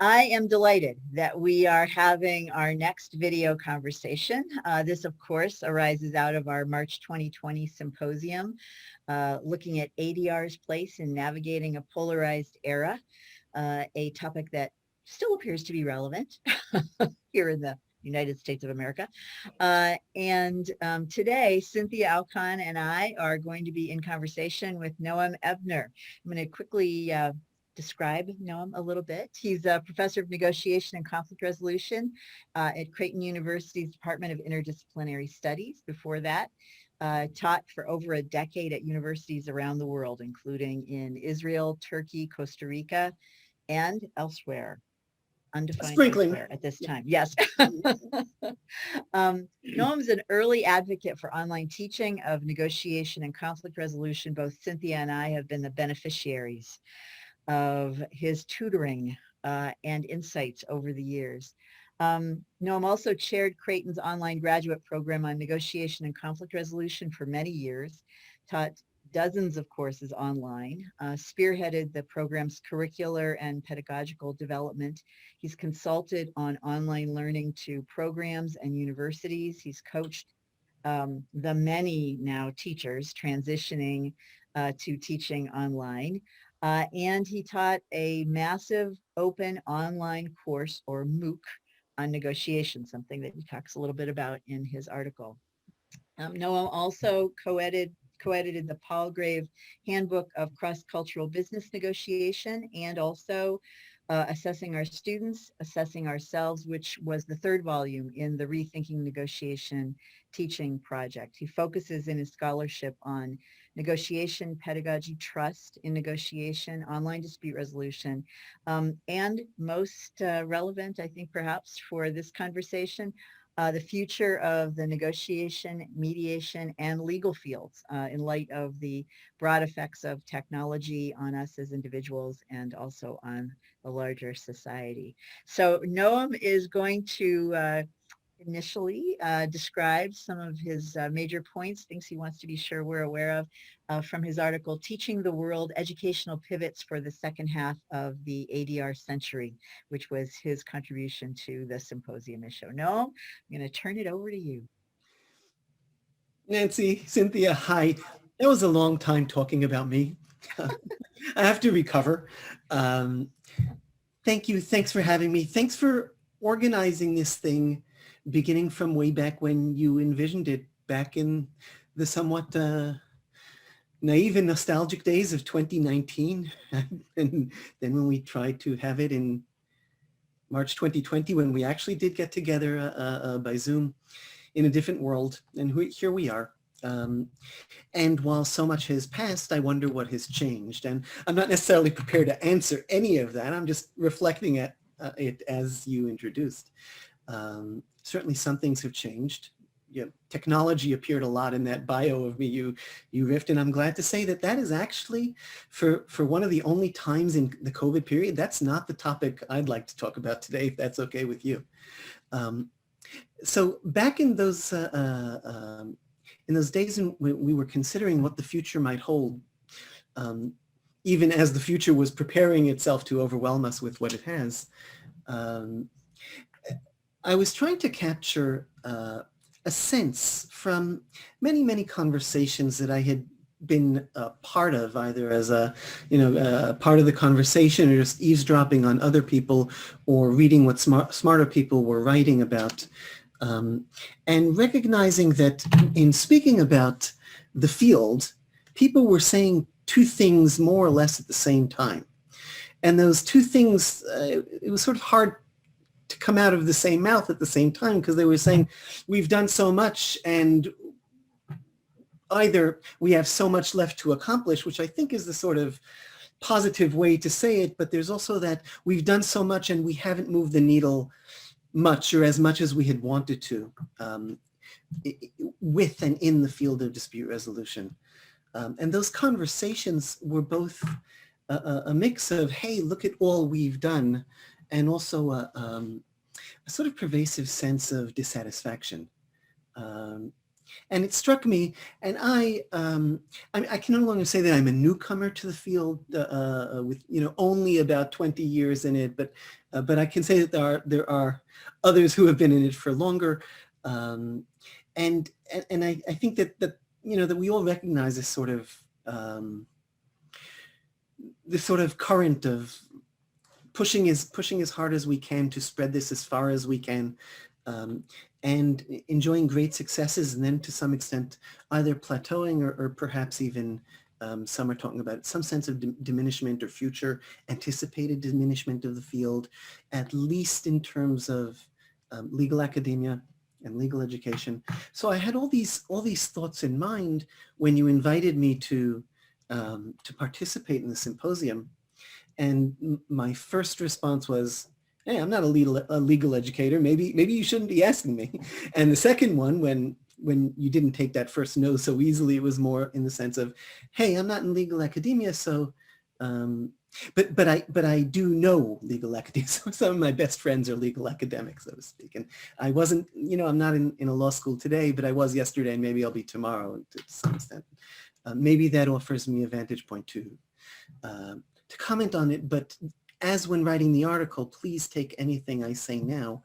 I am delighted that we are having our next video conversation. This, of course, arises out of our March 2020 symposium, looking at ADR's place in navigating a polarized era, a topic that still appears to be relevant here in the United States of America. And today, Cynthia Alcon and I are going to be in conversation with Noam Ebner. I'm going to quickly describe Noam a little bit. He's a professor of negotiation and conflict resolution at Creighton University's Department of Interdisciplinary Studies. Before that, taught for over a decade at universities around the world, including in Israel, Turkey, Costa Rica, and elsewhere. Undefined Sprinkling elsewhere at this time. Yes. Noam's an early advocate for online teaching of negotiation and conflict resolution. Both Cynthia and I have been the beneficiaries of his tutoring and insights over the years. Noam also chaired Creighton's online graduate program on negotiation and conflict resolution for many years, taught dozens of courses online, spearheaded the program's curricular and pedagogical development. He's consulted on online learning to programs and universities. He's coached the many now teachers transitioning to teaching online. And he taught a massive open online course, or MOOC, on negotiation, something that he talks a little bit about in his article. Noam also co-edited the Palgrave Handbook of Cross-Cultural Business Negotiation, and also Assessing Our Students, Assessing Ourselves, which was the third volume in the Rethinking Negotiation teaching project. He focuses in his scholarship on negotiation, pedagogy, trust in negotiation, online dispute resolution, and most relevant, I think, perhaps for this conversation, the future of the negotiation, mediation, and legal fields in light of the broad effects of technology on us as individuals and also on the larger society. So Noam is going to initially describe some of his major points, things he wants to be sure we're aware of from his article, Teaching the World, Educational Pivots for the Second Half of the ADR Century, which was his contribution to the symposium issue. Noam, I'm going to turn it over to you. Nancy, Cynthia, hi. That was a long time talking about me. I have to recover. Thank you. Thanks for having me. Thanks for organizing this thing, beginning from way back when you envisioned it, back in the somewhat naive and nostalgic days of 2019. And then when we tried to have it in March 2020, when we actually did get together by Zoom in a different world. And here we are. And while so much has passed, I wonder what has changed. And I'm not necessarily prepared to answer any of that. I'm just reflecting at it as you introduced. Certainly some things have changed. Technology appeared a lot in that bio of me you riffed, and I'm glad to say that that is actually, for one of the only times in the COVID period, that's not the topic I'd like to talk about today, if that's okay with you. So back in those days when we were considering what the future might hold, even as the future was preparing itself to overwhelm us with what it has, I was trying to capture a sense from many, many conversations that I had been a part of, either as a part of the conversation or just eavesdropping on other people or reading what smarter people were writing about. And recognizing that in speaking about the field, people were saying two things more or less at the same time. And those two things, it was sort of hard to come out of the same mouth at the same time, because they were saying, we've done so much, and either we have so much left to accomplish, which I think is the sort of positive way to say it, but there's also that we've done so much and we haven't moved the needle much, or as much as we had wanted to, with and in the field of dispute resolution. And those conversations were both a mix of, hey, look at all we've done, and also a sort of pervasive sense of dissatisfaction. And it struck me, and I can no longer say that I'm a newcomer to the field with only about 20 years in it, but I can say that there are others who have been in it for longer, and I think that we all recognize this sort of current of pushing as hard as we can to spread this as far as we can. And enjoying great successes, and then to some extent either plateauing or perhaps even some are talking about some sense of diminishment or future anticipated diminishment of the field, at least in terms of legal academia and legal education. So I had all these thoughts in mind when you invited me to participate in the symposium, and my first response was, hey, I'm not a legal educator. Maybe you shouldn't be asking me. And the second one, when you didn't take that first no so easily, it was more in the sense of, hey, I'm not in legal academia, so, but I do know legal academia. So some of my best friends are legal academics, so to speak. And I wasn't, I'm not in a law school today, but I was yesterday, and maybe I'll be tomorrow to some extent. Maybe that offers me a vantage point to comment on it, but as when writing the article, please take anything I say now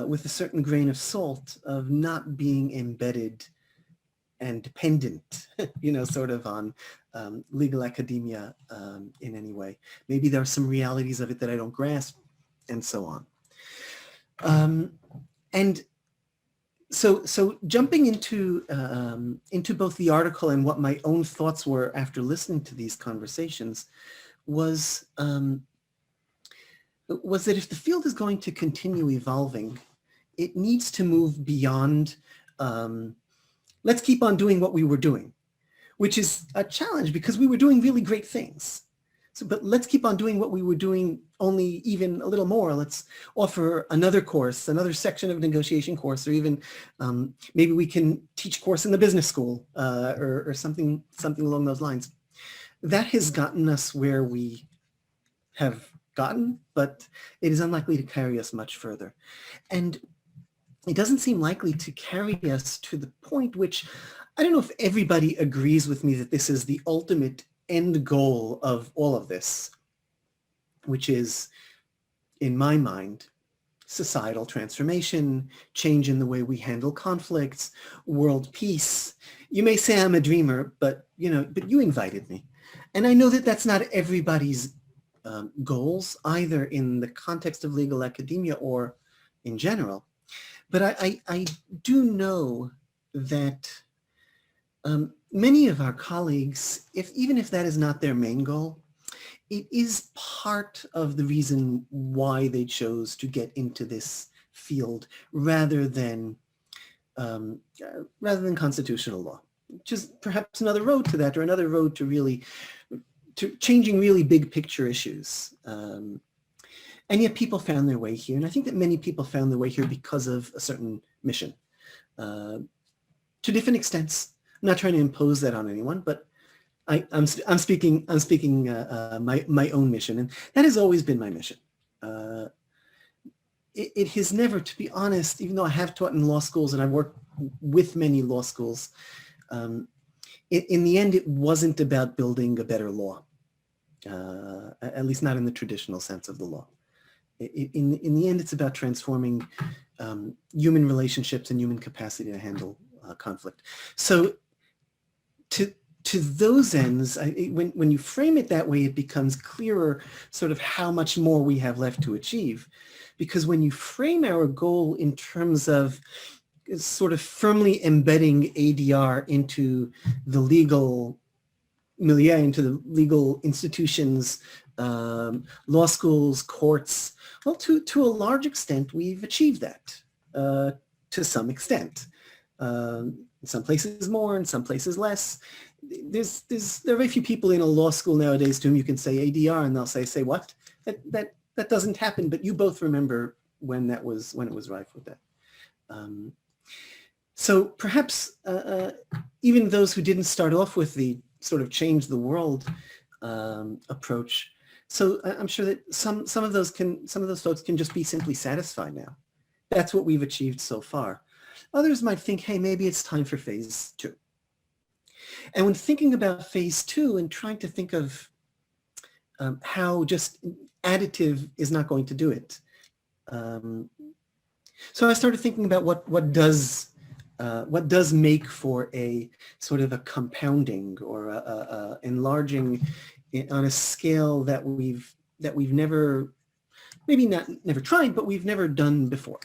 with a certain grain of salt of not being embedded and dependent, sort of on legal academia in any way. Maybe there are some realities of it that I don't grasp, and so on. And so jumping into both the article and what my own thoughts were after listening to these conversations was that if the field is going to continue evolving, it needs to move beyond, let's keep on doing what we were doing, which is a challenge because we were doing really great things. So, but let's keep on doing what we were doing, only even a little more. Let's offer another course, another section of negotiation course, or even maybe we can teach course in the business school or something along those lines. That has gotten us where we have gotten, but it is unlikely to carry us much further. And it doesn't seem likely to carry us to the point which, I don't know if everybody agrees with me that this is the ultimate end goal of all of this, which is, in my mind, societal transformation, change in the way we handle conflicts, world peace. You may say I'm a dreamer, but you invited me. And I know that that's not everybody's goals, either in the context of legal academia or in general. But I do know that many of our colleagues, even if that is not their main goal, it is part of the reason why they chose to get into this field rather than constitutional law. Just perhaps another road to that, or another road to changing really big picture issues. And yet people found their way here. And I think that many people found their way here because of a certain mission to different extents. I'm not trying to impose that on anyone, but I'm speaking my own mission. And that has always been my mission. It has never, to be honest, even though I have taught in law schools and I've worked with many law schools, in the end, it wasn't about building a better law, at least not in the traditional sense of the law. In the end, it's about transforming human relationships and human capacity to handle conflict. So to those ends, when you frame it that way, it becomes clearer sort of how much more we have left to achieve. Because when you frame our goal in terms of sort of firmly embedding ADR into the legal milieu, into the legal institutions, law schools, courts, well, to a large extent, we've achieved that to some extent. In some places more, in some places less. There are very few people in a law school nowadays to whom you can say ADR and they'll say what? That doesn't happen, but you both remember when it was rife with that. So perhaps even those who didn't start off with the sort of change the world approach, so I'm sure that some of those folks can just be simply satisfied now. That's what we've achieved so far. Others might think, hey, maybe it's time for phase two. And when thinking about phase two and trying to think of how just additive is not going to do it. So I started thinking about what does make for a sort of a compounding or a enlarging on a scale that we've never, maybe not never tried, but we've never done before.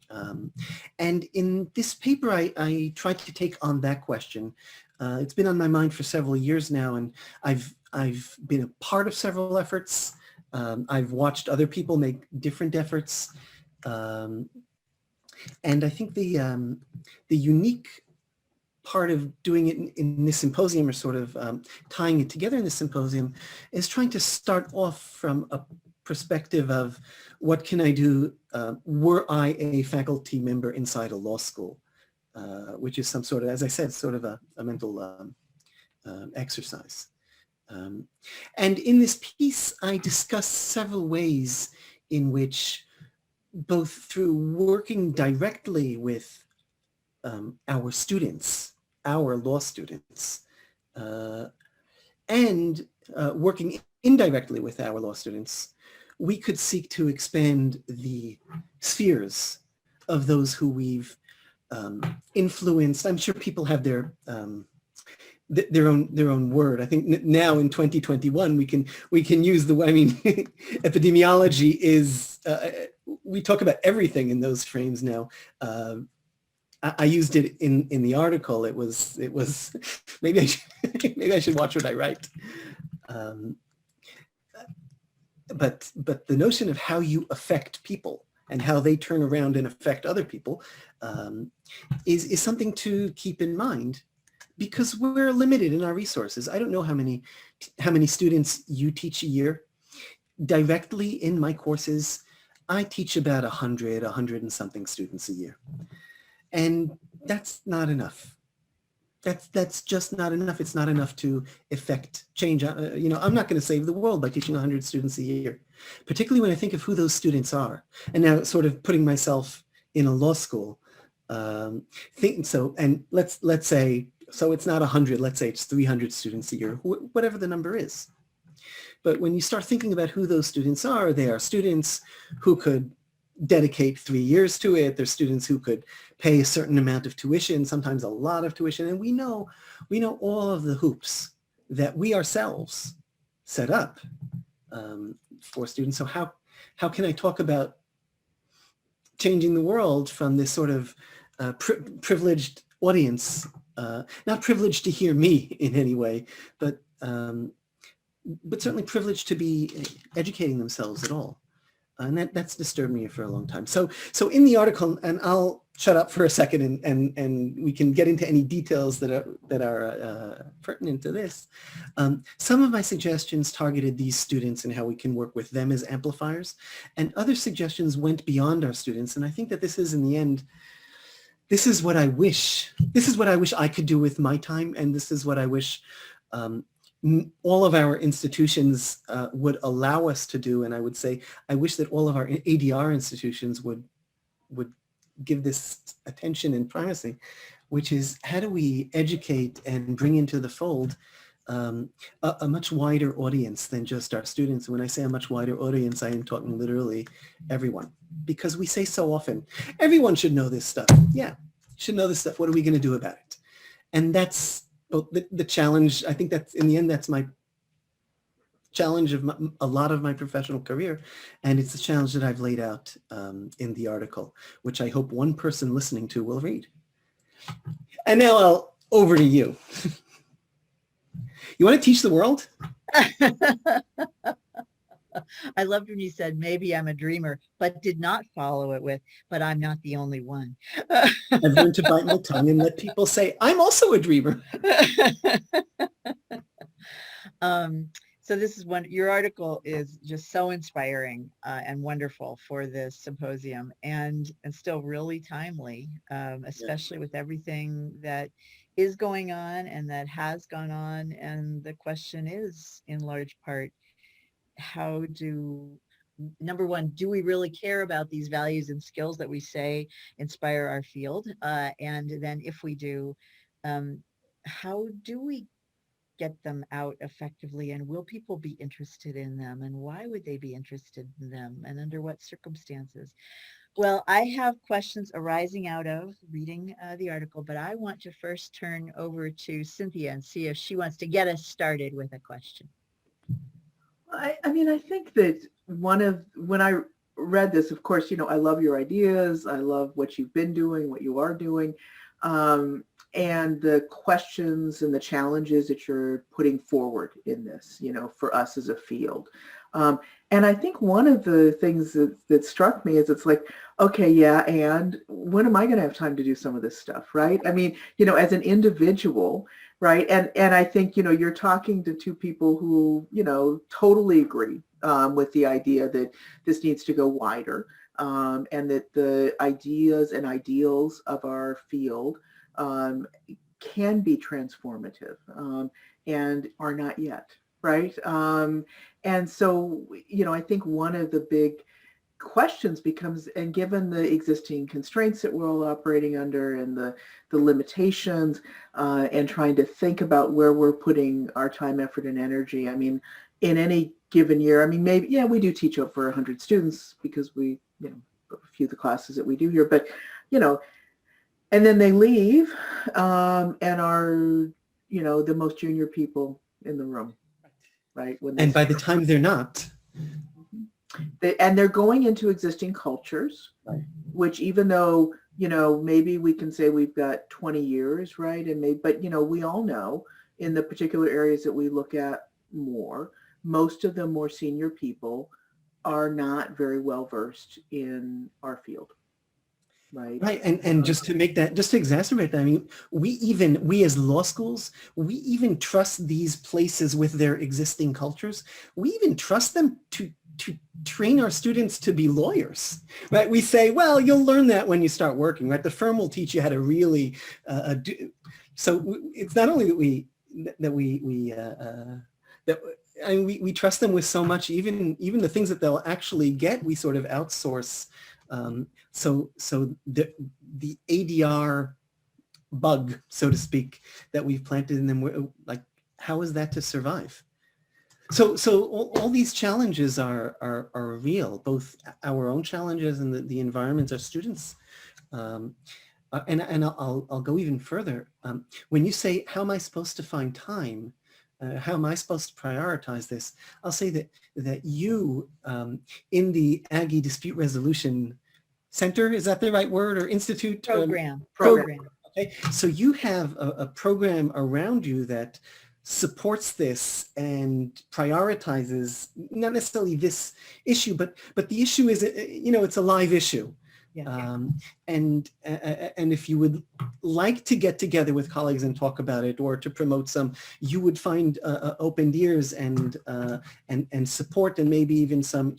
And in this paper, I tried to take on that question. It's been on my mind for several years now, and I've been a part of several efforts. I've watched other people make different efforts. And I think the unique part of doing it in this symposium, or sort of tying it together in this symposium, is trying to start off from a perspective of what can I do were I a faculty member inside a law school, which is some sort of, as I said, sort of a mental exercise. And in this piece, I discuss several ways in which, both through working directly with our students, our law students, and working indirectly with our law students, we could seek to expand the spheres of those who we've influenced. I'm sure people have their own word. I think now in 2021 we can use the, I mean, epidemiology is, we talk about everything in those frames now. I used it in the article. It was maybe I should watch what I write. But the notion of how you affect people and how they turn around and affect other people is something to keep in mind, because we're limited in our resources. I don't know how many students you teach a year. Directly in my courses, I teach about 100 and something students a year. And that's not enough. That's just not enough. It's not enough to effect change. You know, I'm not going to save the world by teaching 100 students a year, particularly when I think of who those students are. And now, sort of putting myself in a law school, and let's say, so it's not 100, let's say it's 300 students a year, whatever the number is. But when you start thinking about who those students are, they are students who could dedicate 3 years to it. There's students who could pay a certain amount of tuition, sometimes a lot of tuition. And we know all of the hoops that we ourselves set up for students. So how can I talk about changing the world from this sort of privileged audience, not privileged to hear me in any way, but certainly privileged to be educating themselves at all. And that's disturbed me for a long time. So in the article, and I'll shut up for a second and we can get into any details that are pertinent to this. Some of my suggestions targeted these students and how we can work with them as amplifiers, and other suggestions went beyond our students. And I think that this is, in the end, this is what I wish I could do with my time, and this is what I wish all of our institutions would allow us to do. And I would say, I wish that all of our ADR institutions would give this attention and primacy, which is, how do we educate and bring into the fold a much wider audience than just our students? And when I say a much wider audience, I am talking literally everyone, because we say so often, everyone should know this stuff. Yeah, should know this stuff. What are we going to do about it? And that's the challenge. I think that's, in the end, that's my challenge of a lot of my professional career. And it's a challenge that I've laid out in the article, which I hope one person listening to will read. And now over to you. You want to teach the world? I loved when you said, maybe I'm a dreamer, but did not follow it with, but I'm not the only one. I've learned to bite my tongue and let people say, I'm also a dreamer. So this is your article is just so inspiring and wonderful for this symposium, and still really timely, especially with everything that is going on and that has gone on. And the question is, in large part, how do number one, do we really care about these values and skills that we say inspire our field? And then if we do, um, how do we get them out effectively, and will people be interested in them, and why would they be interested in them, and under what circumstances? Well, I have questions arising out of reading the article, but I want to first turn over to Cynthia and see if she wants to get us started with a question. I mean, I think that when I read this, of course, I love your ideas. I love what you've been doing, what you are doing, and the questions and the challenges that you're putting forward in this, for us as a field. And I think one of the things that struck me is it's like, okay, yeah, and when am I going to have time to do some of this stuff, right? I mean, as an individual, right? And I think, you're talking to two people who, totally agree with the idea that this needs to go wider, and that the ideas and ideals of our field can be transformative, and are not yet, right? And so, I think one of the big questions becomes, and given the existing constraints that we're all operating under and the limitations, and trying to think about where we're putting our time, effort, and energy. I mean, in any given year, I mean, maybe, yeah, we do teach over 100 students because we, a few of the classes that we do here, but, and then they leave, and are, the most junior people in the room, right? And by the time they're not, and they're going into existing cultures, right, which even though, maybe we can say we've got 20 years, right? And maybe, but, we all know in the particular areas that we look at more, most of the more senior people are not very well versed in our field. Right. Right. And just to exacerbate that, I mean, we as law schools, we even trust these places with their existing cultures. We even trust them to train our students to be lawyers, right? We say, well, you'll learn that when you start working, right? The firm will teach you how to really do. So it's not only that we trust them with so much, even the things that they'll actually get, we sort of outsource. So the ADR bug, so to speak, that we've planted in them, like, how is that to survive? So all these challenges are real, both our own challenges and the environments our students. And I'll go even further. When you say, how am I supposed to find time? How am I supposed to prioritize this? I'll say that you, in the Aggie Dispute Resolution Center, is that the right word, or institute? Program. Okay, so you have a program around you that supports this and prioritizes not necessarily this issue, but the issue is, it's a live issue. Yeah. And if you would like to get together with colleagues and talk about it, or to promote some, you would find open ears and support, and maybe even some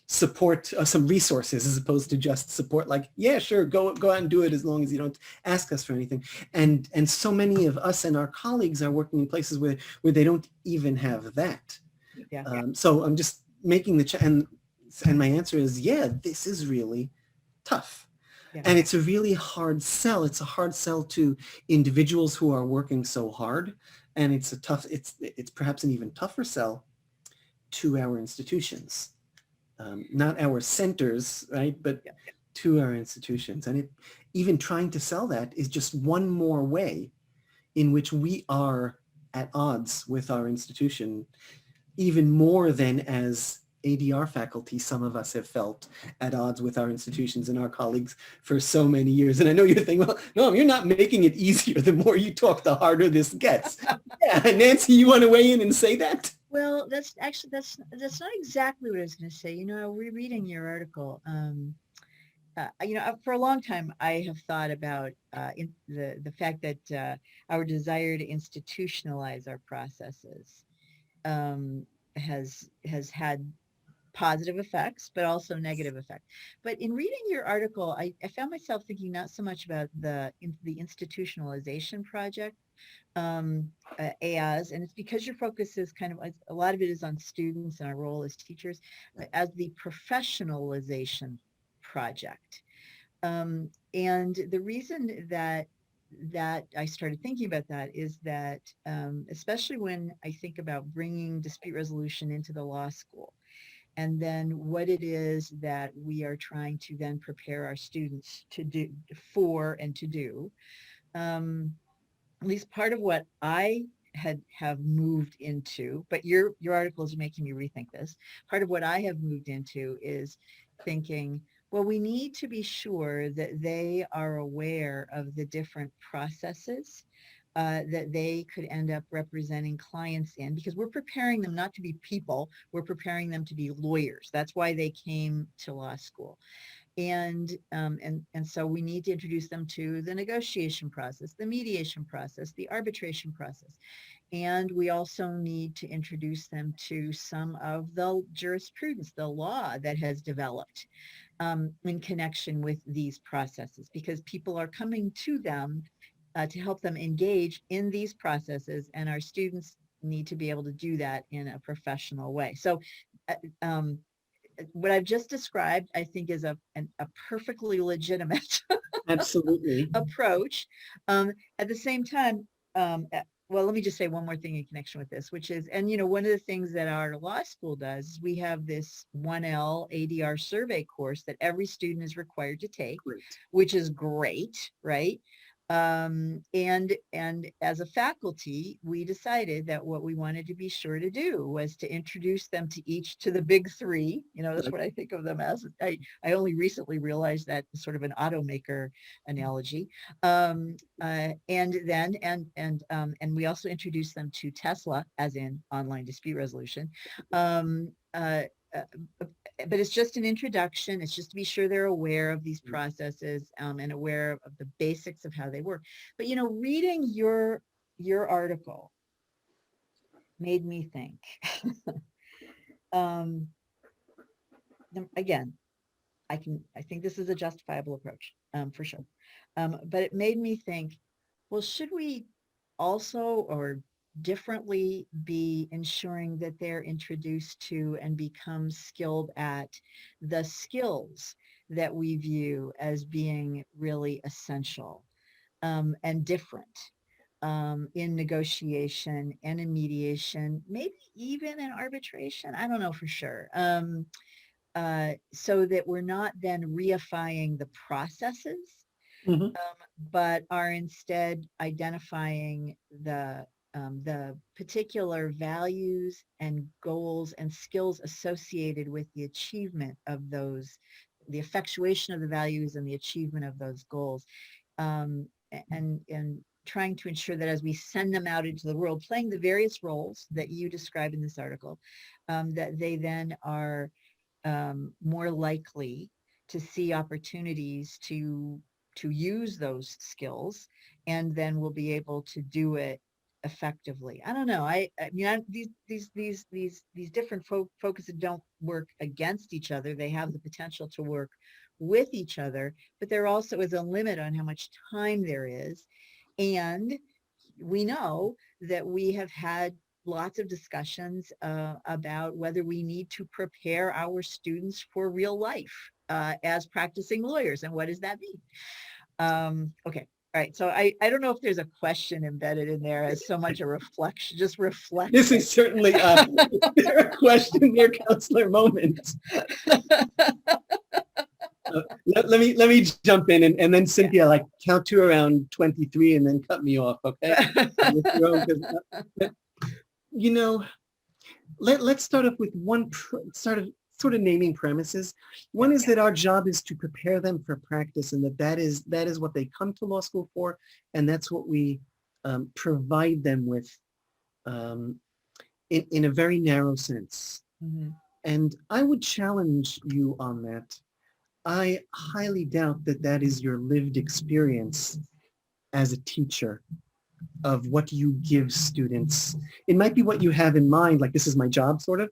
support, some resources, as opposed to just support, like, yeah, sure, go out and do it, as long as you don't ask us for anything. And so many of us and our colleagues are working in places where they don't even have that. Yeah. So I'm just making and my answer is, yeah, this is really tough. Yeah. And it's a really hard sell. It's a hard sell to individuals who are working so hard. And it's perhaps an even tougher sell to our institutions. Not our centers, right? But to our institutions. And even trying to sell that is just one more way in which we are at odds with our institution, even more than as ADR faculty, some of us have felt at odds with our institutions and our colleagues for so many years. And I know you're thinking, well, no, you're not making it easier. The more you talk, the harder this gets. Yeah, Nancy, you want to weigh in and say that? Well, that's not exactly what I was going to say. Rereading your article, for a long time, I have thought about the fact that our desire to institutionalize our processes has had positive effects, but also negative effects. But in reading your article, I found myself thinking not so much about the institutionalization project, as, and it's because your focus is kind of, a lot of it is on students and our role as teachers, as the professionalization project. And the reason that I started thinking about that is that, especially when I think about bringing dispute resolution into the law school, and then what it is that we are trying to then prepare our students to do for and to do. At least part of what I have moved into, but your articles are making me rethink this. Part of what I have moved into is thinking, well, we need to be sure that they are aware of the different processes that they could end up representing clients in, because we're preparing them not to be people, we're preparing them to be lawyers. That's why they came to law school. And so we need to introduce them to the negotiation process, the mediation process, the arbitration process. And we also need to introduce them to some of the jurisprudence, the law that has developed in connection with these processes, because people are coming to them to help them engage in these processes, and our students need to be able to do that in a professional way. So um, what I've just described, I think, is a perfectly legitimate Absolutely. approach. At the same time, well, let me just say one more thing in connection with this, which is, and one of the things that our law school does is we have this 1L ADR survey course that every student is required to take, Great. which is great, right? And as a faculty, we decided that what we wanted to be sure to do was to introduce them to the big three. That's what I think of them as. I only recently realized that sort of an automaker analogy. And we also introduced them to Tesla, as in online dispute resolution. But it's just an introduction. It's just to be sure they're aware of these processes and aware of the basics of how they work. But reading your article made me think. Again, I think this is a justifiable approach, for sure. But it made me think, well, should we also or differently be ensuring that they're introduced to and become skilled at the skills that we view as being really essential and different in negotiation and in mediation, maybe even in arbitration? I don't know for sure. So that we're not then reifying the processes, Mhm. but are instead identifying the particular values and goals and skills associated with the achievement of those, the effectuation of the values and the achievement of those goals, and trying to ensure that as we send them out into the world, playing the various roles that you describe in this article, that they then are more likely to see opportunities to use those skills, and then we'll be able to do it effectively. I don't know. These different focuses don't work against each other. They have the potential to work with each other, but there also is a limit on how much time there is. And we know that we have had lots of discussions about whether we need to prepare our students for real life as practicing lawyers, and what does that mean? Okay. All right. So I don't know if there's a question embedded in there as so much a reflection, just reflection. This is certainly a question there, Counselor moment. Let me jump in, and then Cynthia, like, count to around 23 and then cut me off, okay? Let's start off with one sort of naming premises. One is that our job is to prepare them for practice, and that is what they come to law school for, and that's what we provide them with in a very narrow sense. Mm-hmm. And I would challenge you on that. I highly doubt that is your lived experience as a teacher of what you give students. It might be what you have in mind, like this is my job, sort of.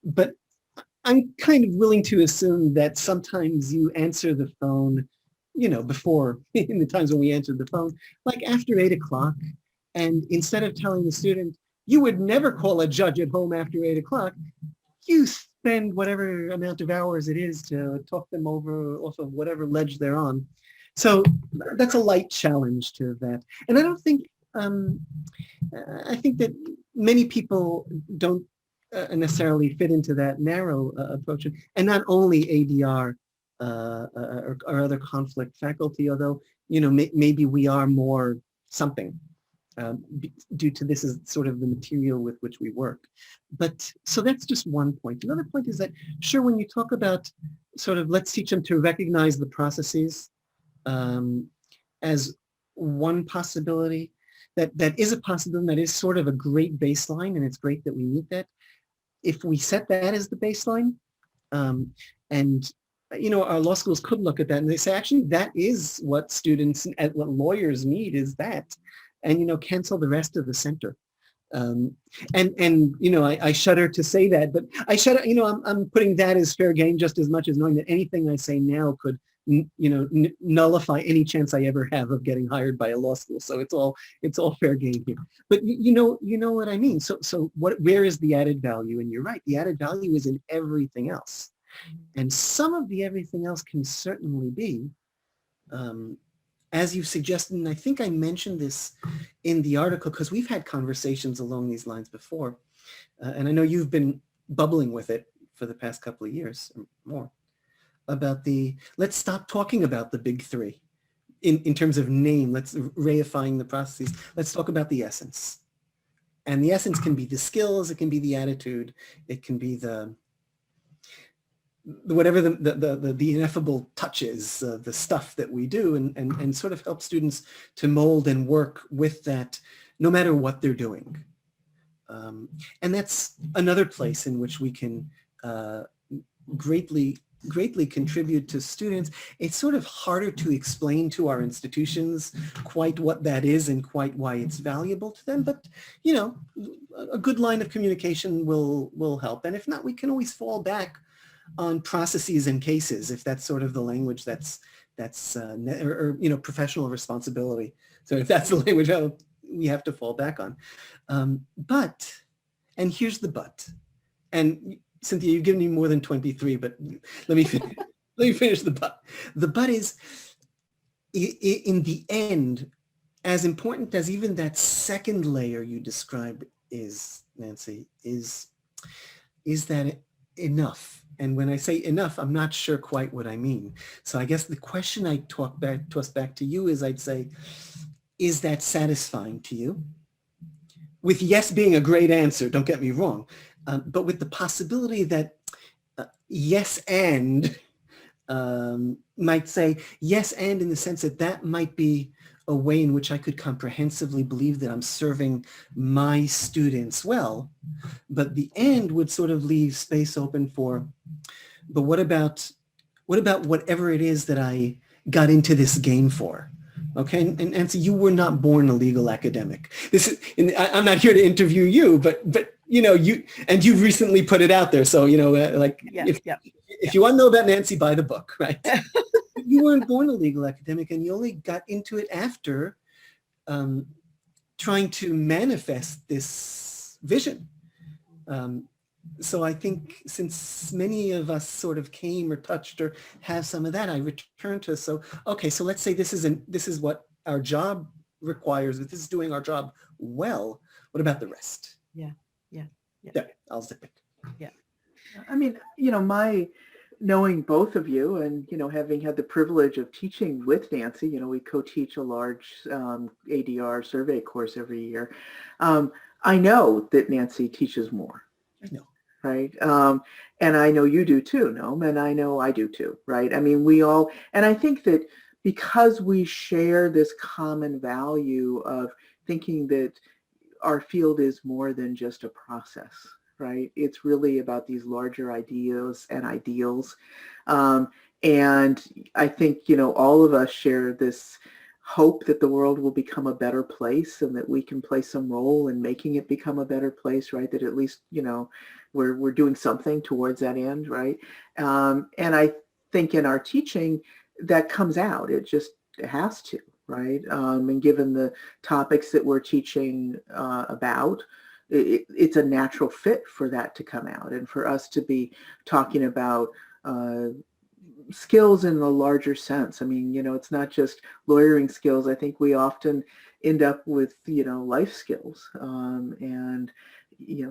But I'm kind of willing to assume that sometimes you answer the phone before, in the times when we answered the phone, like after 8 o'clock. And instead of telling the student, you would never call a judge at home after 8 o'clock, you spend whatever amount of hours it is to talk them over off of whatever ledge they're on. So that's a light challenge to that. And I don't think, I think that many people don't necessarily fit into that narrow approach. And not only ADR or other conflict faculty, although, maybe we are more something due to this is sort of the material with which we work. But so that's just one point. Another point is that, sure, when you talk about sort of let's teach them to recognize the processes as one possibility, that is a possibility, that is sort of a great baseline, and it's great that we meet that. If we set that as the baseline, and our law schools could look at that and they say, actually, that is what students and what lawyers need is that, and cancel the rest of the center. I shudder to say that, but I shudder. I'm putting that as fair game just as much as knowing that anything I say now could, nullify any chance I ever have of getting hired by a law school. So it's all fair game here. But you know what I mean. So where is the added value? And you're right. The added value is in everything else, and some of the everything else can certainly be. As you suggested, and I think I mentioned this in the article because we've had conversations along these lines before, and I know you've been bubbling with it for the past couple of years or more, about let's stop talking about the big three in terms of name, let's reifying the processes. Let's talk about the essence. And the essence can be the skills, it can be the attitude, it can be whatever the ineffable touches, the stuff that we do, and sort of help students to mold and work with that no matter what they're doing. And that's another place in which we can greatly contribute to students. It's sort of harder to explain to our institutions quite what that is and quite why it's valuable to them, but a good line of communication will help. And if not, we can always fall back on processes and cases, if that's sort of the language that's professional responsibility. So if that's the language we have to fall back on. But, and here's the but, and Cynthia, you've given me more than 23, but let me finish the but. The but is, in the end, as important as even that second layer you described is, Nancy, is that enough? And when I say enough, I'm not sure quite what I mean. So I guess the question I toss back to you is, I'd say, is that satisfying to you? With yes being a great answer, don't get me wrong, but with the possibility that yes and might say yes and in the sense that might be a way in which I could comprehensively believe that I'm serving my students well, but the and would sort of leave space open for, but what about whatever it is that I got into this game for? Okay, and so you were not born a legal academic. This is, I'm not here to interview you, but you've recently put it out there. So if you want to know about Nancy, buy the book, right? You weren't born a legal academic, and you only got into it after trying to manifest this vision. So I think since many of us sort of came or touched or have some of that, I return to, so let's say this is what our job requires, if this is doing our job well, what about the rest? Yeah. There, I'll zip it. Yeah. I mean, my knowing both of you and, having had the privilege of teaching with Nancy, we co-teach a large ADR survey course every year. I know that Nancy teaches more. I know. Right. And I know you do too, Noam, and I know I do too, right? I mean, we all, and I think that because we share this common value of thinking that our field is more than just a process, right? It's really about these larger ideas and ideals. And I think, all of us share this hope that the world will become a better place and that we can play some role in making it become a better place, right? That at least, we're doing something towards that end, right? And I think in our teaching, that comes out. It has to, right? And given the topics that we're teaching about, it's a natural fit for that to come out and for us to be talking about skills in the larger sense. I mean, it's not just lawyering skills. I think we often end up with, life skills and,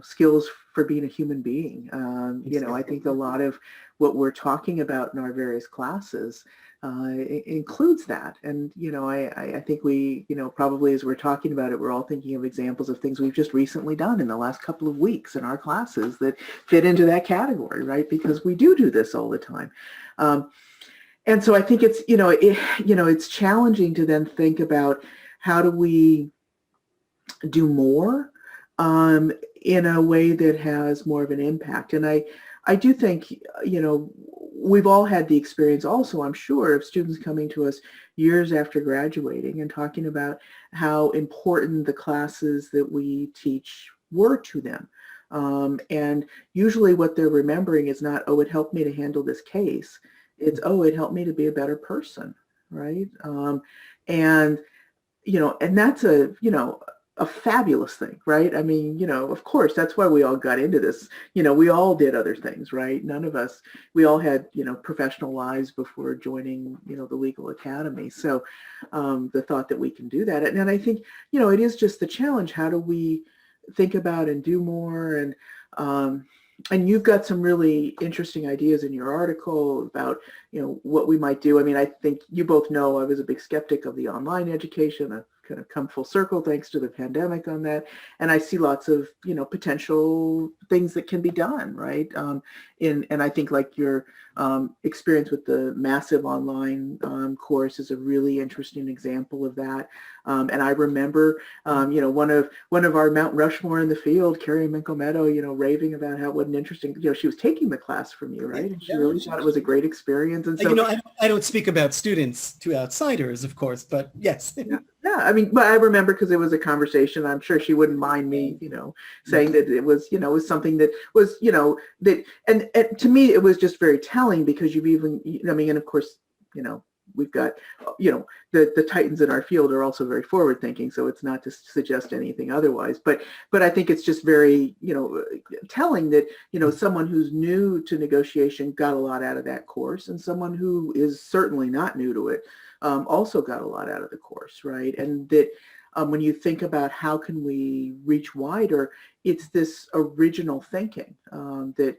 skills for being a human being. I think a lot of what we're talking about in our various classes includes that. And, I think we, probably as we're talking about it, we're all thinking of examples of things we've just recently done in the last couple of weeks in our classes that fit into that category, right? Because we do this all the time. And so I think it's, it's challenging to then think about how do we do more in a way that has more of an impact. And I do think, we've all had the experience also, I'm sure, of students coming to us years after graduating and talking about how important the classes that we teach were to them. And usually what they're remembering is not, oh, it helped me to handle this case. It's, oh, it helped me to be a better person, right? And that's a fabulous thing, right? I mean, of course, that's why we all got into this. We all did other things, right? None of us, we all had, professional lives before joining, the legal academy. So the thought that we can do that. And I think, it is just the challenge. How do we think about and do more? And you've got some really interesting ideas in your article about, what we might do. I mean, I think you both know I was a big skeptic of the online education. I've kind of come full circle thanks to the pandemic on that. And I see lots of, potential things that can be done, right? And I think like your experience with the massive online course is a really interesting example of that. And I remember, one of our Mount Rushmore in the field, Carrie Minkle-Meadow, raving about what an interesting, she was taking the class from you, right? And she really thought it was a great experience. And so, I don't speak about students to outsiders, of course, but yes. Yeah, I mean, but I remember because it was a conversation. I'm sure she wouldn't mind me, saying that it was, was something that was, that, and to me, it was just very telling because you've even, and of course, we've got, the titans in our field are also very forward thinking. So it's not to suggest anything otherwise, but I think it's just very, telling that, someone who's new to negotiation got a lot out of that course, and someone who is certainly not new to it also got a lot out of the course, right? And that when you think about how can we reach wider, it's this original thinking that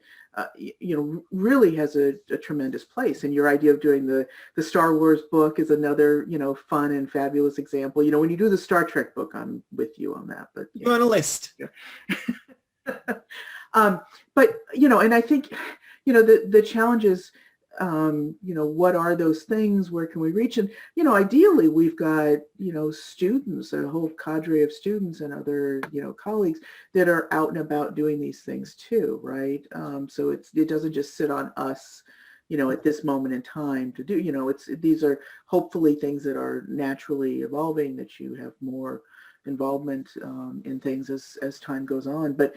really has a tremendous place. And your idea of doing the Star Wars book is another fun and fabulous example. When you do the Star Trek book, I'm with you on that. But you're on a list. Yeah. But and I think the challenge is what are those things? Where can we reach? And, ideally we've got, students, a whole cadre of students and other, colleagues that are out and about doing these things too, right? So it doesn't just sit on us, at this moment in time to do, these are hopefully things that are naturally evolving, that you have more involvement in things as time goes on. But,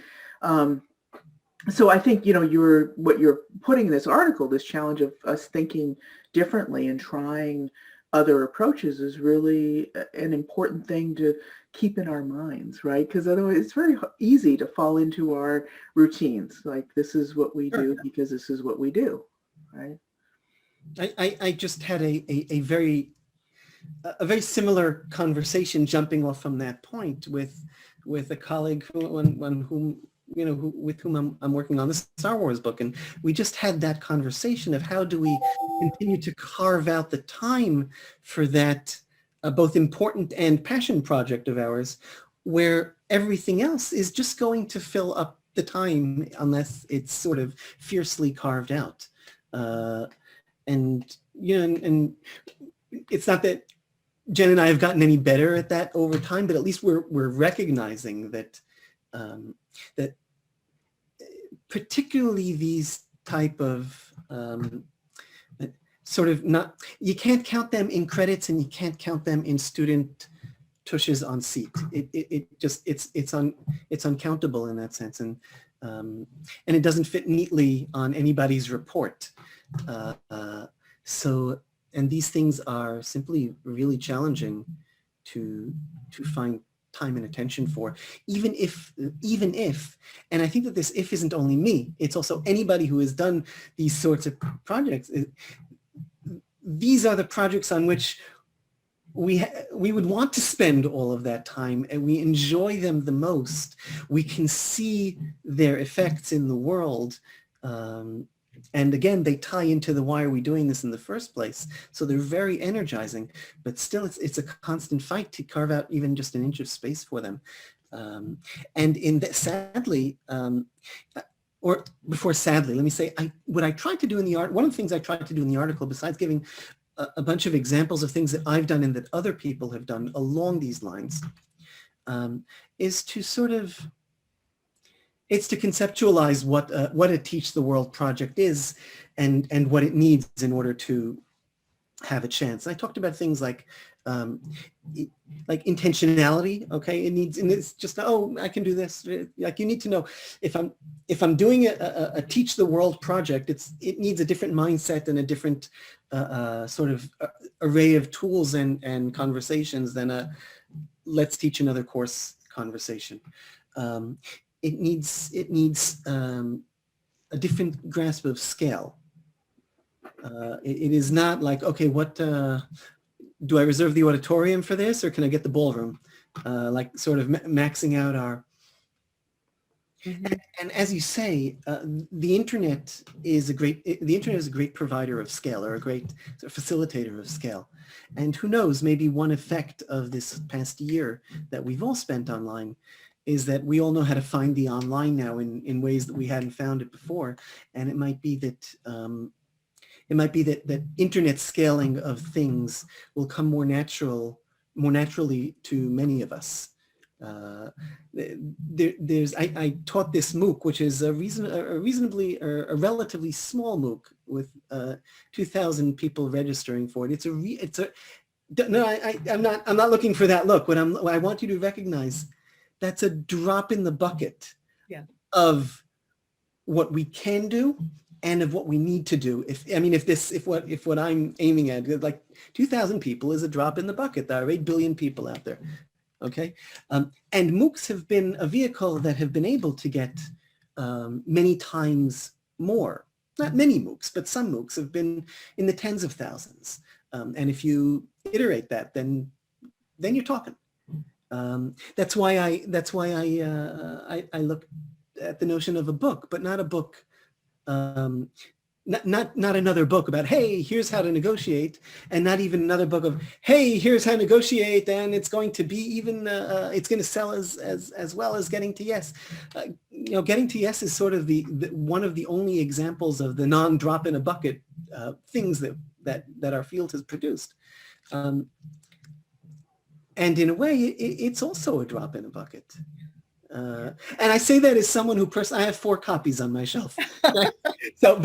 so I think, what you're putting in this article, this challenge of us thinking differently and trying other approaches is really an important thing to keep in our minds, right? Because otherwise it's very easy to fall into our routines. Like, this is what we do because this is what we do, right? I just had a very similar conversation jumping off from that point with a colleague with whom I'm working on the Star Wars book. And we just had that conversation of how do we continue to carve out the time for that both important and passion project of ours, where everything else is just going to fill up the time unless it's sort of fiercely carved out. And it's not that Jen and I have gotten any better at that over time, but at least we're recognizing that that particularly these type of sort of you can't count them in credits and you can't count them in student tushes on seat. It's uncountable in that sense, and it doesn't fit neatly on anybody's report. So and these things are simply really challenging to find time and attention for, even if, and I think that this if isn't only me, it's also anybody who has done these sorts of projects. These are the projects on which we would want to spend all of that time, and we enjoy them the most. We can see their effects in the world. And again, they tie into the why are we doing this in the first place. So they're very energizing, but still it's a constant fight to carve out even just an inch of space for them. And sadly, or before sadly, let me say, what I tried to do in the one of the things I tried to do in the article, besides giving a bunch of examples of things that I've done and that other people have done along these lines, is to sort of, it's to conceptualize what a Teach the World project is and what it needs in order to have a chance. And I talked about things like intentionality. Okay, it needs, and it's just, oh, I can do this. Like, you need to know if I'm doing a Teach the World project, it needs a different mindset and a different sort of array of tools and conversations than a let's teach another course conversation. It needs a different grasp of scale. It is not like, okay, what do I reserve the auditorium for this, or can I get the ballroom? Like sort of maxing out our. Mm-hmm. And as you say, the internet is a great provider of scale, or a great facilitator of scale. And who knows, maybe one effect of this past year that we've all spent online is that we all know how to find the online now in ways that we hadn't found it before. And it might be that that internet scaling of things will come more naturally to many of us. I taught this MOOC, which is a relatively small MOOC with 2,000 people registering for it. I'm not looking for that look. What I want you to recognize, that's a drop in the bucket of what we can do and of what we need to do. If what I'm aiming at, like 2,000 people is a drop in the bucket. There are 8 billion people out there. Okay. And MOOCs have been a vehicle that have been able to get many times more. Not many MOOCs, but some MOOCs have been in the tens of thousands. And if you iterate that, then you're talking. That's why I look at the notion of a book, but not a book, not another book about, hey, here's how to negotiate, and not even another book of, hey, here's how to negotiate, and it's going to be even, it's going to sell as well as Getting to Yes. Getting to Yes is sort of the one of the only examples of the non-drop in a bucket things that our field has produced. And in a way, it's also a drop in a bucket. And I say that as someone who I have 4 copies on my shelf. So,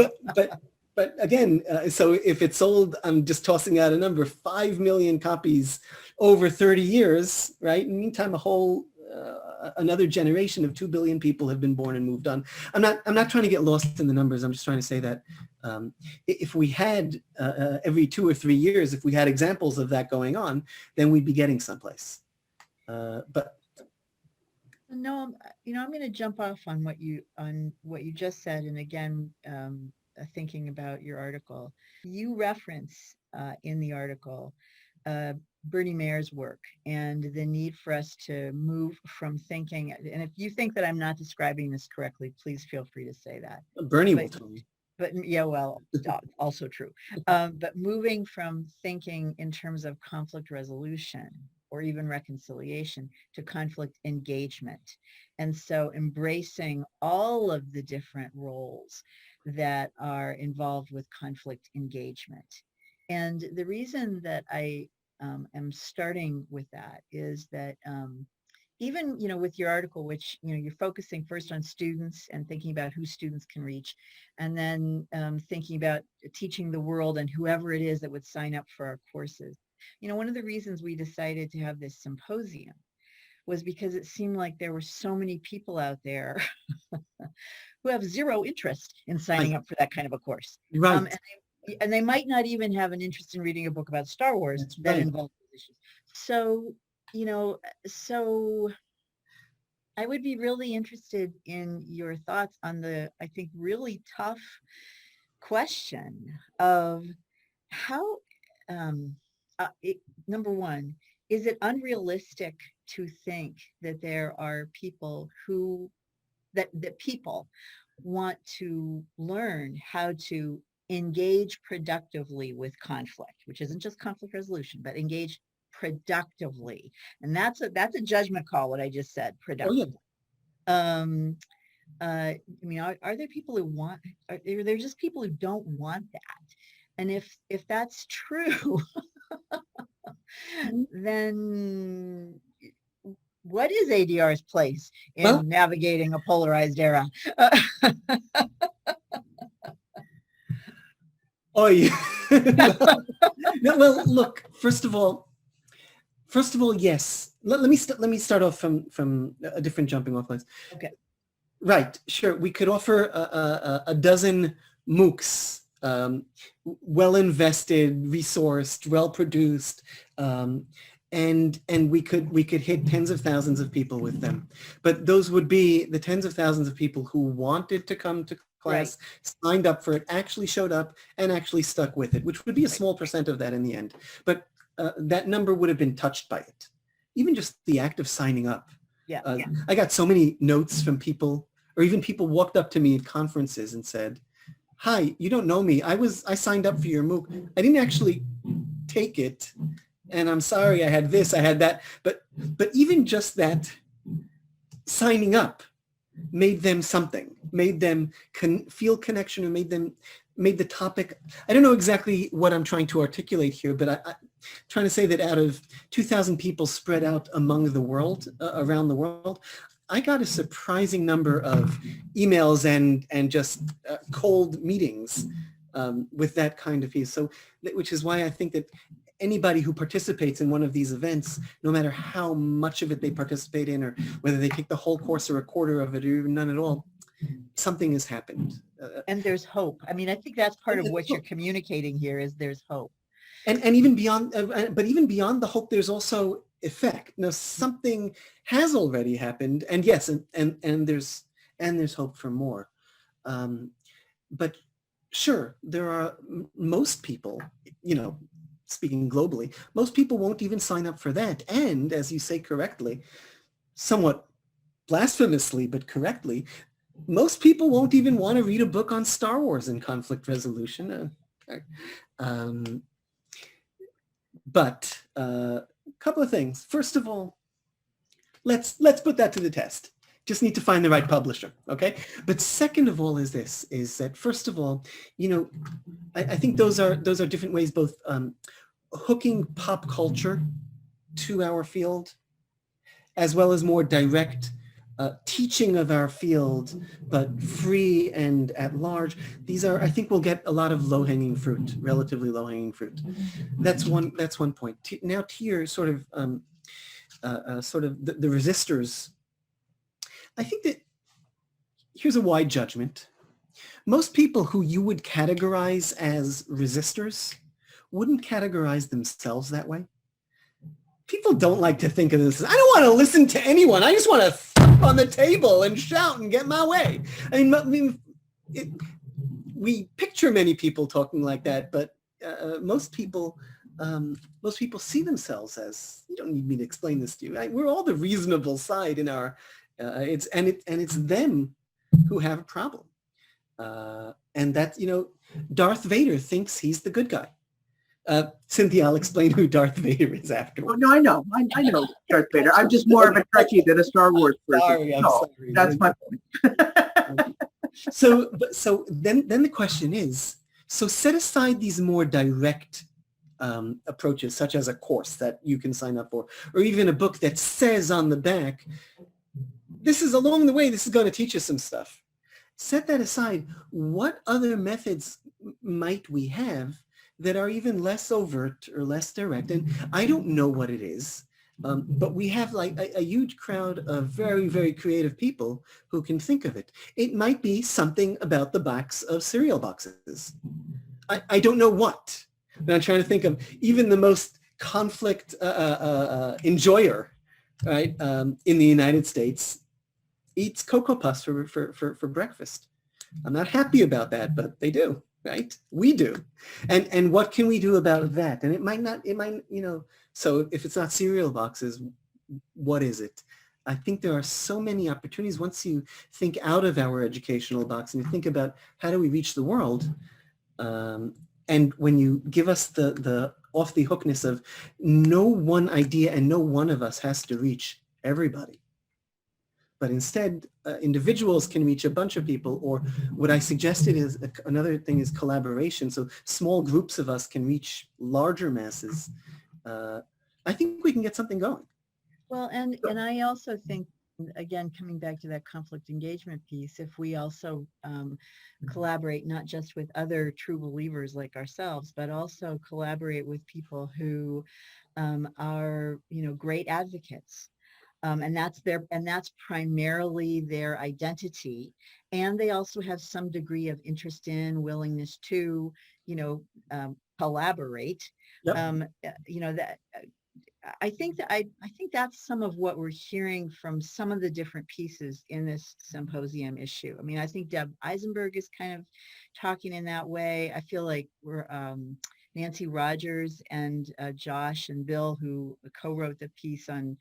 but again, so if it's sold, I'm just tossing out a number, 5 million copies over 30 years, right? In the meantime, another generation of 2 billion people have been born and moved on. I'm not trying to get lost in the numbers. I'm just trying to say that if we had every 2 or 3 years, if we had examples of that going on, then we'd be getting someplace. But no, I'm going to jump off on what you just said, and again, thinking about your article, you reference in the article Bernie Maier's work and the need for us to move from thinking, and if you think that I'm not describing this correctly, please feel free to say that. Bernie will tell me. But yeah, well, also true. But moving from thinking in terms of conflict resolution or even reconciliation to conflict engagement. And so embracing all of the different roles that are involved with conflict engagement. And the reason that I am starting with that is that even, with your article, which, you're focusing first on students and thinking about who students can reach, and then thinking about teaching the world and whoever it is that would sign up for our courses. One of the reasons we decided to have this symposium was because it seemed like there were so many people out there who have zero interest in signing up for that kind of a course. Right. and they might not even have an interest in reading a book about Star Wars That's that right. involves those issues. So, so I would be really interested in your thoughts on the, I think, really tough question of how, um, number one, is it unrealistic to think that there are people who, that people want to learn how to engage productively with conflict, which isn't just conflict resolution, but engage productively. And that's a judgment call, what I just said, Oh yeah. productively. Um, I mean, are there people who want, are there just people who don't want that? And if that's true, then what is ADR's place Well, in navigating a polarized era? oh yeah. No, well, look, first of all, yes. Let me start off from a different jumping off place. Okay. Right, sure. We could offer a dozen MOOCs, well invested, resourced, well produced, and we could hit tens of thousands of people with them. But those would be the tens of thousands of people who wanted to come to class, signed up for it, actually showed up, and actually stuck with it, which would be a small percent of that in the end. But that number would have been touched by it. Even just the act of signing up. Yeah. I got so many notes from people, or even people walked up to me at conferences and said, "Hi, you don't know me. I signed up for your MOOC. I didn't actually take it, and I'm sorry. I had this, I had that." But even just that signing up made them something, made them feel connection, and made the topic. I don't know exactly what I'm trying to articulate here, but I'm trying to say that out of 2,000 people spread out among the world, around the world, I got a surprising number of emails and just cold meetings with that kind of piece. So, which is why I think that anybody who participates in one of these events, no matter how much of it they participate in, or whether they take the whole course or a quarter of it, or even none at all, something has happened. And there's hope. I mean, I think that's part of what you're communicating here, is there's hope. And even beyond, but even beyond the hope, there's also effect. Now, something has already happened, and yes, and there's hope for more. But sure, there are most people, speaking globally, most people won't even sign up for that. And as you say correctly, somewhat blasphemously, but correctly, most people won't even want to read a book on Star Wars and conflict resolution. But a couple of things. First of all, let's put that to the test. Just need to find the right publisher, okay? But second of all is that first of all, I think those are different ways, both hooking pop culture to our field, as well as more direct teaching of our field, but free and at large. These are, I think we'll get a lot of low-hanging fruit, relatively low-hanging fruit. That's one point. Now to your sort of the resistors, I think that here's a wide judgment. Most people who you would categorize as resistors wouldn't categorize themselves that way. People don't like to think of this as, I don't want to listen to anyone. I just want to thump on the table and shout and get my way. I mean, we picture many people talking like that, but most people see themselves as, you don't need me to explain this to you. We're all the reasonable side in our, it's them who have a problem. And that, Darth Vader thinks he's the good guy. Cynthia, I'll explain who Darth Vader is afterwards. Oh, no, I know. I know Darth Vader. I'm just more of a Trekkie than a Star Wars person. Sorry. That's my point. So then the question is, so set aside these more direct approaches, such as a course that you can sign up for, or even a book that says on the back, this is along the way, this is going to teach you some stuff. Set that aside. What other methods might we have that are even less overt or less direct? And I don't know what it is, but we have like a huge crowd of very, very creative people who can think of it. It might be something about the backs of cereal boxes. I don't know what. And I'm trying to think of even the most conflict enjoyer, right, in the United States eats Cocoa Puffs for breakfast. I'm not happy about that, but they do, right? We do. And what can we do about that? And it might, so if it's not cereal boxes, what is it? I think there are so many opportunities once you think out of our educational box and you think about how do we reach the world. And when you give us the off the hookness of no one idea and no one of us has to reach everybody, but instead individuals can reach a bunch of people, or what I suggested is another thing is collaboration. So small groups of us can reach larger masses. I think we can get something going. Well, and I also think, again, coming back to that conflict engagement piece, if we also collaborate not just with other true believers like ourselves, but also collaborate with people who are, great advocates. And that's primarily their identity. And they also have some degree of interest in, willingness to, collaborate. Yep. That I think that's some of what we're hearing from some of the different pieces in this symposium issue. I mean, I think Deb Eisenberg is kind of talking in that way. I feel like we're Nancy Rogers and Josh and Bill, who co-wrote the piece on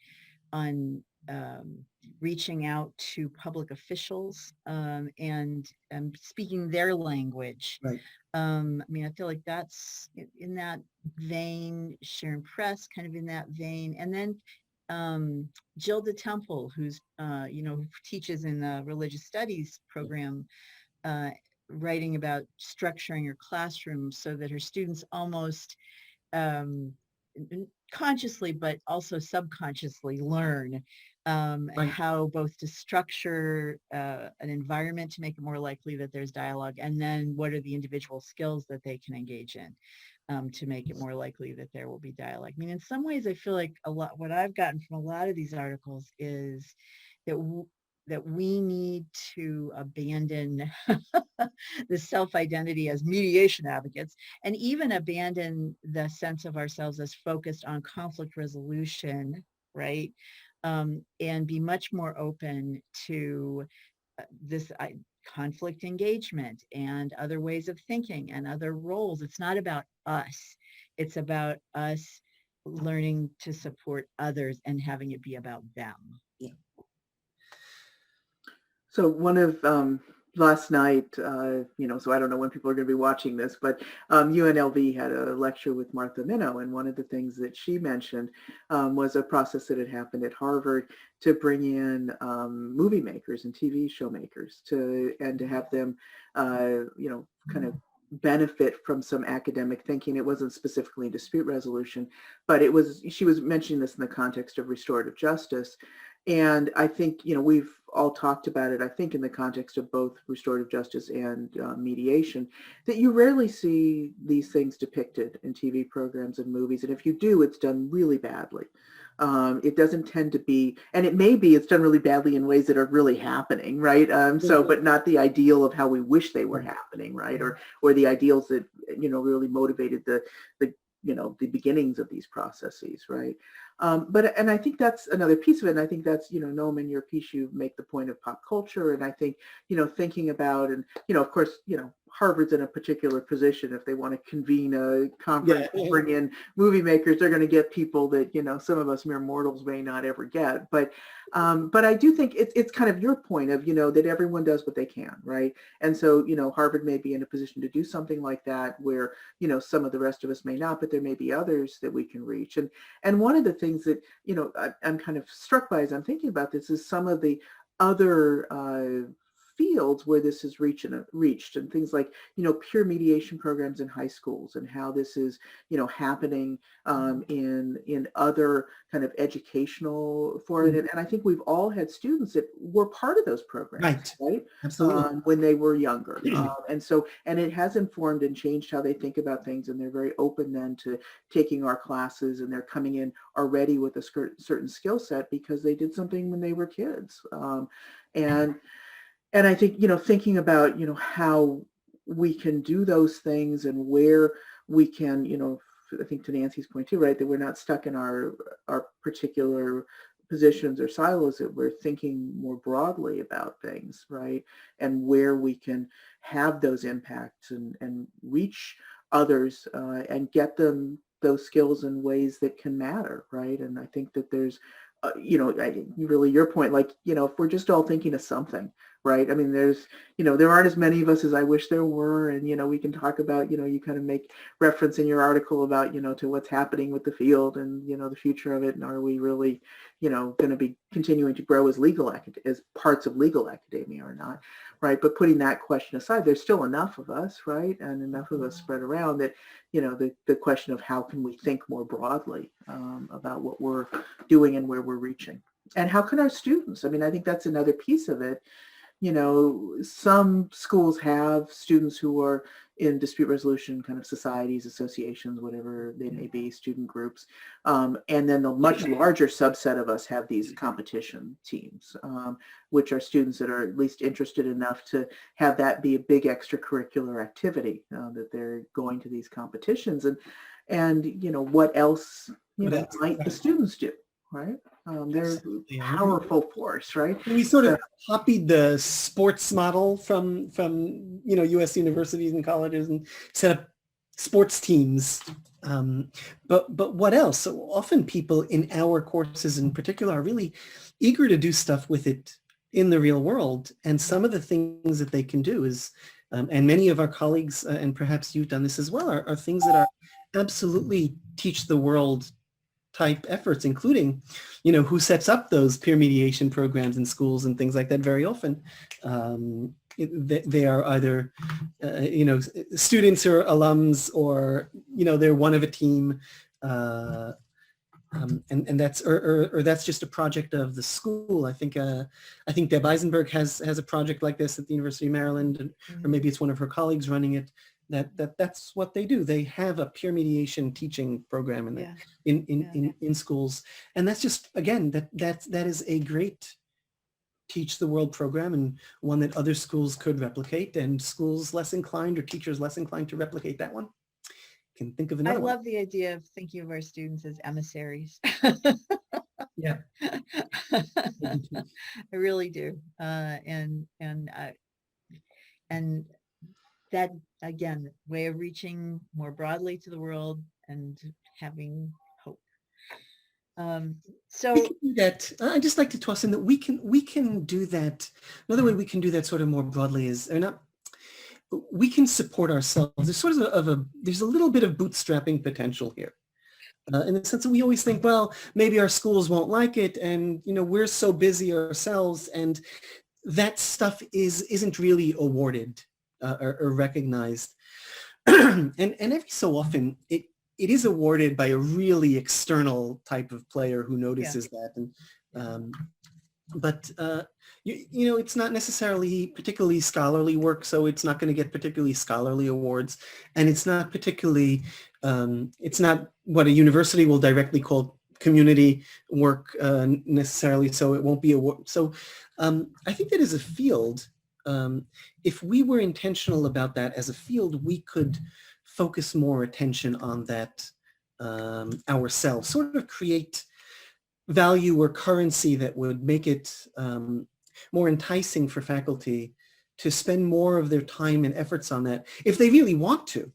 reaching out to public officials and speaking their language. Right. I mean, I feel like that's in that vein. Sharon Press, kind of in that vein, and then Gilda Temple, who's who teaches in the religious studies program, writing about structuring her classroom so that her students almost consciously but also subconsciously learn Right. how both to structure an environment to make it more likely that there's dialogue, and then what are the individual skills that they can engage in to make it more likely that there will be dialogue. I mean, in some ways, I feel like what I've gotten from a lot of these articles is that we need to abandon the self-identity as mediation advocates, and even abandon the sense of ourselves as focused on conflict resolution, right? And be much more open to this conflict engagement and other ways of thinking and other roles. It's not about us. It's about us learning to support others and having it be about them. Yeah. So one of last night, so I don't know when people are going to be watching this, but UNLV had a lecture with Martha Minow, and one of the things that she mentioned was a process that had happened at Harvard to bring in movie makers and TV show makers to have them, kind of benefit from some academic thinking. It wasn't specifically dispute resolution, but she was mentioning this in the context of restorative justice. And I think, we've all talked about it, I think, in the context of both restorative justice and mediation, that you rarely see these things depicted in TV programs and movies. And if you do, it's done really badly. It doesn't tend to be, and it may be it's done really badly in ways that are really happening, right? But not the ideal of how we wish they were happening, right? Or the ideals that, really motivated the beginnings of these processes, right? And I think that's another piece of it. And I think that's, Noam, in your piece, you make the point of pop culture. And I think, thinking about, and, of course, Harvard's in a particular position. If they want to convene a conference and bring in movie makers, they're going to get people that, some of us mere mortals may not ever get. But I do think it's kind of your point of, that everyone does what they can, right? And so, Harvard may be in a position to do something like that where, some of the rest of us may not, but there may be others that we can reach. And one of the things that, I'm kind of struck by as I'm thinking about this is some of the other fields where this is reached and things like, peer mediation programs in high schools and how this is, happening in other kind of educational for it. And I think we've all had students that were part of those programs, right? Absolutely. When they were younger. And it has informed and changed how they think about things. And they're very open then to taking our classes, and they're coming in already with a certain skill set because they did something when they were kids. And I think, thinking about, how we can do those things and where we can, I think to Nancy's point too, right, that we're not stuck in our particular positions or silos, that we're thinking more broadly about things, right, and where we can have those impacts and reach others and get them those skills in ways that can matter, right? And I think that there's, really your point, like, if we're just all thinking of something, right? I mean, there aren't as many of us as I wish there were. And, we can talk about, you kind of make reference in your article about, to what's happening with the field and, the future of it. And are we really, going to be continuing to grow as as parts of legal academia or not, right? But putting that question aside, there's still enough of us, right? And enough of us spread around that, the question of how can we think more broadly about what we're doing and where we're reaching. And how can our students? I mean, I think that's another piece of it. Some schools have students who are in dispute resolution kind of societies, associations, whatever they may be, student groups. And then the much larger subset of us have these competition teams, which are students that are at least interested enough to have that be a big extracurricular activity, that they're going to these competitions. And what else, might the students do, right? They're a powerful force, right? We sort of copied the sports model from U.S. universities and colleges and set up sports teams. But what else? So often people in our courses in particular are really eager to do stuff with it in the real world. And some of the things that they can do is, and many of our colleagues, and perhaps you've done this as well, are things that are absolutely teach the world type efforts, including, who sets up those peer mediation programs in schools and things like that. Very often, they are either, students or alums, or, they're one of a team, and that's or that's just a project of the school. I think Deb Eisenberg has a project like this at the University of Maryland, or maybe it's one of her colleagues running it. That's what they do. They have a peer mediation teaching program in schools, and that's just, again, that is a great teach the world program, and one that other schools could replicate, and schools less inclined or teachers less inclined to replicate that one can think of another one. I love the idea of thinking of our students as emissaries. Yeah. I really do. And that, again, way of reaching more broadly to the world and having hope. So we can do that. I'd just like to toss in that we can do that. Another way we can do that sort of more broadly is, we can support ourselves. There's sort of there's a little bit of bootstrapping potential here. In the sense that we always think, well, maybe our schools won't like it, and we're so busy ourselves, and that stuff isn't really awarded or recognized. and every so often it is awarded by a really external type of player who notices that. And but it's not necessarily particularly scholarly work, so it's not going to get particularly scholarly awards, and it's not particularly it's not what a university will directly call community work necessarily, so it won't be award. So I think that as a field, if we were intentional about that as a field, we could focus more attention on that ourselves, sort of create value or currency that would make it more enticing for faculty to spend more of their time and efforts on that if they really want to.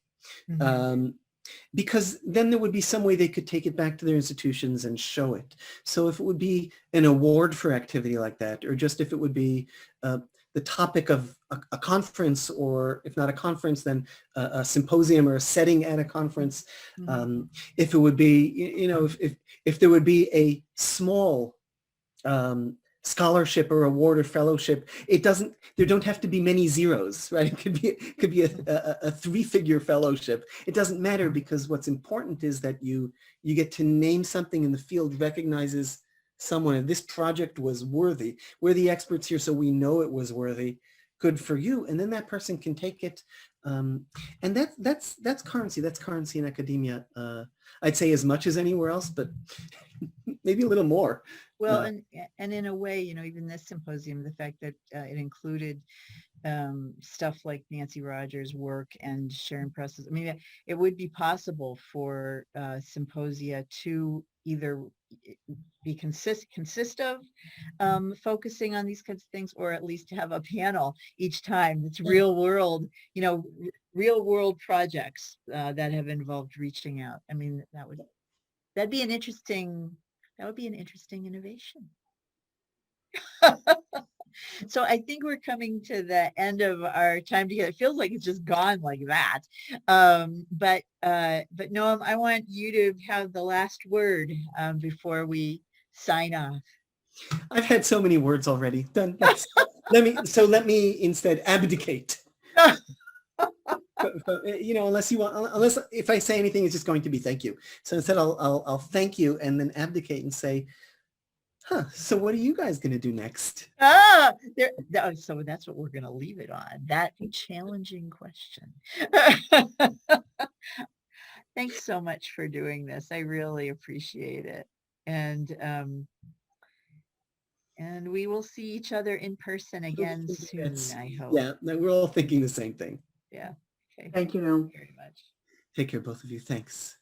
Because then there would be some way they could take it back to their institutions and show it. So if it would be an award for activity like that, or just if it would be the topic of a conference, or if not a conference, then a symposium or a setting at a conference. If it would be, if there would be a small scholarship or award or fellowship, there don't have to be many zeros, right? It could be a three-figure fellowship. It doesn't matter, because what's important is that you get to name something in the field, recognizes someone, and this project was worthy. We're the experts here, so we know it was worthy. Good for you. And then that person can take it. And that's currency. That's currency in academia. I'd say as much as anywhere else, but maybe a little more. Well, and in a way, even this symposium, the fact that it included, stuff like Nancy Rogers' work and Sharon Press's. I mean, it would be possible for symposia to either consist of focusing on these kinds of things, or at least to have a panel each time that's real world, real world projects that have involved reaching out. I mean, that'd be an interesting innovation. So I think we're coming to the end of our time together. It feels like it's just gone like that. But Noam, I want you to have the last word before we sign off. I've had so many words already. Done. Let me instead abdicate. Unless if I say anything, it's just going to be thank you. So instead, I'll thank you and then abdicate and say, so what are you guys going to do next? So that's what we're going to leave it on. That challenging question. Thanks so much for doing this. I really appreciate it. And we will see each other in person again soon, I hope. Yeah, we're all thinking the same thing. Yeah. Okay. Thank you, Noam. Very much. Take care, both of you. Thanks.